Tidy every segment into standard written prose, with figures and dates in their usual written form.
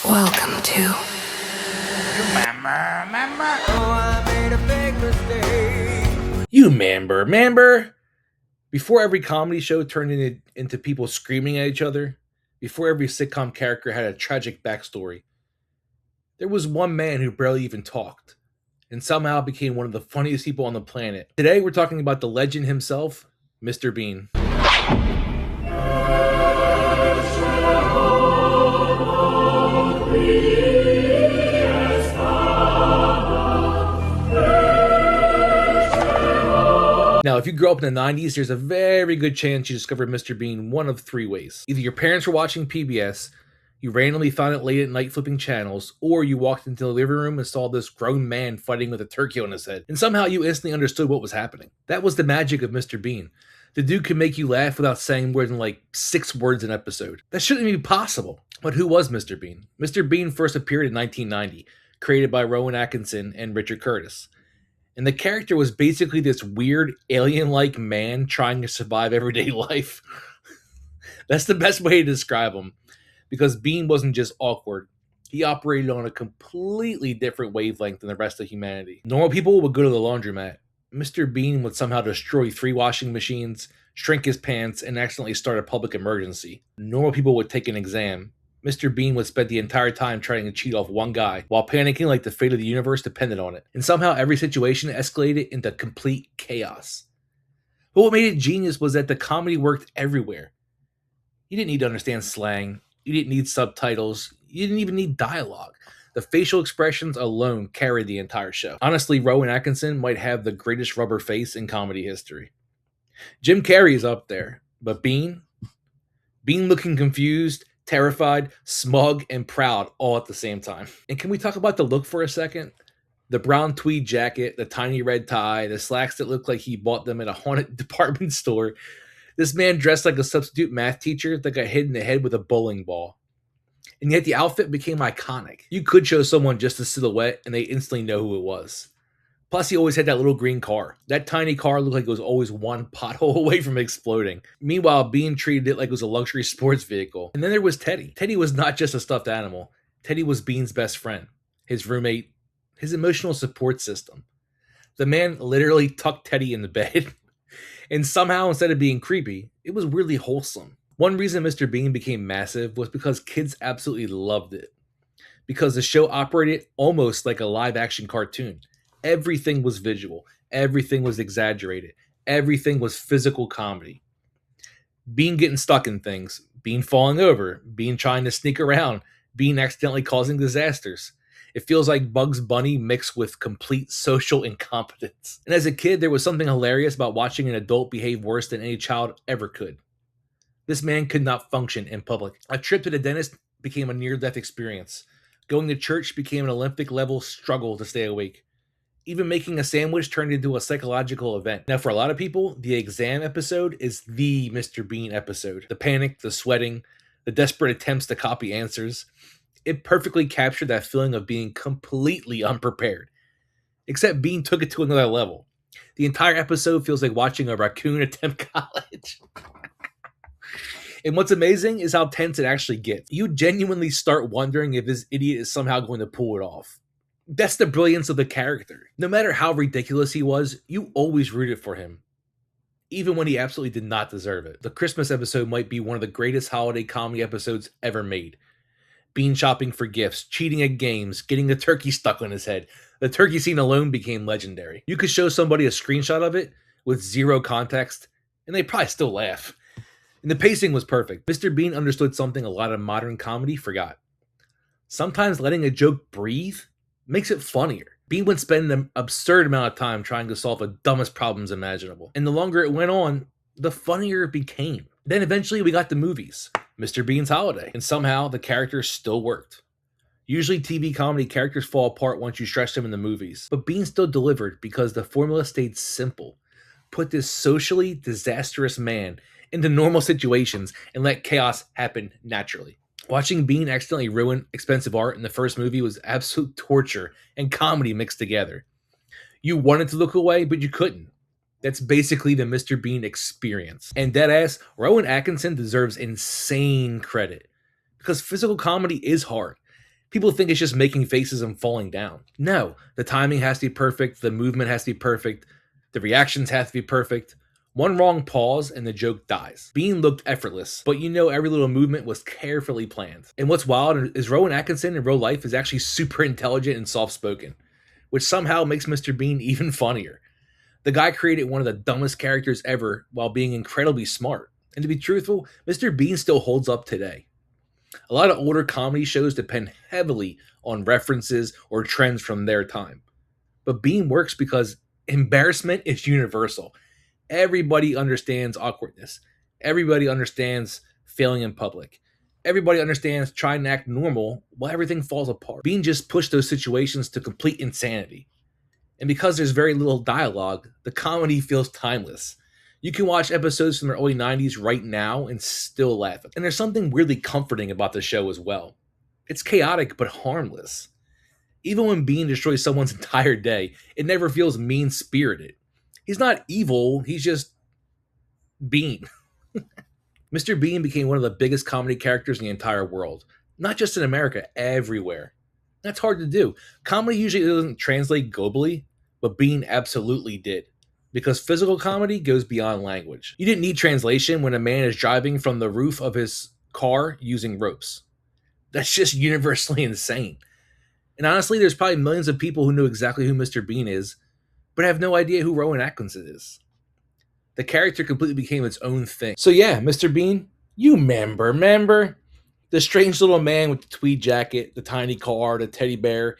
Welcome to Mama. Oh, I made a big mistake. You Mamber. Before every comedy show turned into people screaming at each other, before every sitcom character had a tragic backstory, there was one man who barely even talked, and somehow became one of the funniest people on the planet. Today we're talking about the legend himself, Mr. Bean. Now, if you grew up in the 90s, there's a very good chance you discovered Mr. Bean one of three ways. Either your parents were watching PBS, you randomly found it late at night flipping channels, or you walked into the living room and saw this grown man fighting with a turkey on his head, and somehow you instantly understood what was happening. That was the magic of Mr. Bean. The dude could make you laugh without saying more than like 6 words an episode. That shouldn't be possible. But who was Mr. Bean? Mr. Bean first appeared in 1990, created by Rowan Atkinson and Richard Curtis. And the character was basically this weird alien-like man trying to survive everyday life. That's the best way to describe him. Because Bean wasn't just awkward. He operated on a completely different wavelength than the rest of humanity. Normal people would go to the laundromat. Mr. Bean would somehow destroy 3 washing machines, shrink his pants, and accidentally start a public emergency. Normal people would take an exam. Mr. Bean would spend the entire time trying to cheat off one guy, while panicking like the fate of the universe depended on it. And somehow every situation escalated into complete chaos. But what made it genius was that the comedy worked everywhere. You didn't need to understand slang. You didn't need subtitles. You didn't even need dialogue. The facial expressions alone carried the entire show. Honestly, Rowan Atkinson might have the greatest rubber face in comedy history. Jim Carrey is up there, but Bean looking confused, terrified, smug, and proud all at the same time. And can we talk about the look for a second? The brown tweed jacket, the tiny red tie, the slacks that look like he bought them at a haunted department store. This man dressed like a substitute math teacher that got hit in the head with a bowling ball. And yet the outfit became iconic. You could show someone just a silhouette and they instantly know who it was. Plus, he always had that little green car. That tiny car looked like it was always one pothole away from exploding. Meanwhile, Bean treated it like it was a luxury sports vehicle. And then there was Teddy. Teddy was not just a stuffed animal. Teddy was Bean's best friend, his roommate, his emotional support system. The man literally tucked Teddy in the bed. And somehow, instead of being creepy, it was really wholesome. One reason Mr. Bean became massive was because kids absolutely loved it. Because the show operated almost like a live-action cartoon. Everything was visual. Everything was exaggerated. Everything was physical comedy. Bean getting stuck in things. Bean falling over. Bean trying to sneak around. Bean accidentally causing disasters. It feels like Bugs Bunny mixed with complete social incompetence. And as a kid, there was something hilarious about watching an adult behave worse than any child ever could. This man could not function in public. A trip to the dentist became a near-death experience. Going to church became an Olympic-level struggle to stay awake. Even making a sandwich turned into a psychological event. Now, for a lot of people, the exam episode is the Mr. Bean episode. The panic, the sweating, the desperate attempts to copy answers. It perfectly captured that feeling of being completely unprepared. Except Bean took it to another level. The entire episode feels like watching a raccoon attempt college. And what's amazing is how tense it actually gets. You genuinely start wondering if this idiot is somehow going to pull it off. That's the brilliance of the character. No matter how ridiculous he was, you always rooted for him. Even when he absolutely did not deserve it. The Christmas episode might be one of the greatest holiday comedy episodes ever made. Bean shopping for gifts, cheating at games, getting the turkey stuck on his head. The turkey scene alone became legendary. You could show somebody a screenshot of it with zero context, and they'd probably still laugh. And the pacing was perfect. Mr. Bean understood something a lot of modern comedy forgot. Sometimes letting a joke breathe makes it funnier. Bean would spend an absurd amount of time trying to solve the dumbest problems imaginable. And the longer it went on, the funnier it became. Then eventually we got the movies, Mr. Bean's Holiday, and somehow the characters still worked. Usually TV comedy characters fall apart once you stretch them in the movies, but Bean still delivered because the formula stayed simple. Put this socially disastrous man into normal situations and let chaos happen naturally. Watching Bean accidentally ruin expensive art in the first movie was absolute torture and comedy mixed together. You wanted to look away, but you couldn't. That's basically the Mr. Bean experience. And deadass, Rowan Atkinson deserves insane credit. Because physical comedy is hard. People think it's just making faces and falling down. No, the timing has to be perfect, the movement has to be perfect, the reactions have to be perfect. One wrong pause and the joke dies. Bean looked effortless, but you know every little movement was carefully planned. And what's wild is Rowan Atkinson in real life is actually super intelligent and soft-spoken, which somehow makes Mr. Bean even funnier. The guy created one of the dumbest characters ever while being incredibly smart. And to be truthful, Mr. Bean still holds up today. A lot of older comedy shows depend heavily on references or trends from their time. But Bean works because embarrassment is universal. Everybody understands awkwardness. Everybody understands failing in public. Everybody understands trying to act normal while everything falls apart. Bean just pushed those situations to complete insanity. And because there's very little dialogue, the comedy feels timeless. You can watch episodes from the early 90s right now and still laugh. And there's something weirdly comforting about the show as well. It's chaotic but harmless. Even when Bean destroys someone's entire day, it never feels mean-spirited. He's not evil, he's just Bean. Mr. Bean became one of the biggest comedy characters in the entire world. Not just in America, everywhere. That's hard to do. Comedy usually doesn't translate globally, but Bean absolutely did. Because physical comedy goes beyond language. You didn't need translation when a man is driving from the roof of his car using ropes. That's just universally insane. And honestly, there's probably millions of people who know exactly who Mr. Bean is, but have no idea who Rowan Atkinson is. The character completely became its own thing. So yeah, Mr. Bean, you remember? The strange little man with the tweed jacket, the tiny car, the teddy bear,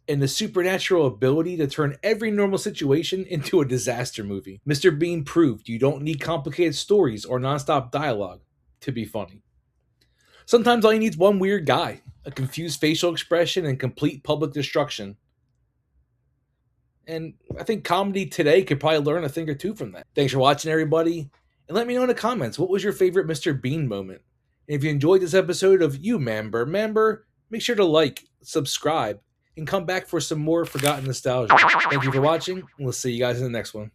and the supernatural ability to turn every normal situation into a disaster movie. Mr. Bean proved you don't need complicated stories or nonstop dialogue to be funny. Sometimes all you need is one weird guy, a confused facial expression, and complete public destruction. And I think comedy today could probably learn a thing or two from that. Thanks for watching, everybody. And let me know in the comments, what was your favorite Mr. Bean moment? And if you enjoyed this episode of You Member, make sure to like, subscribe, and come back for some more forgotten nostalgia. Thank you for watching, and we'll see you guys in the next one.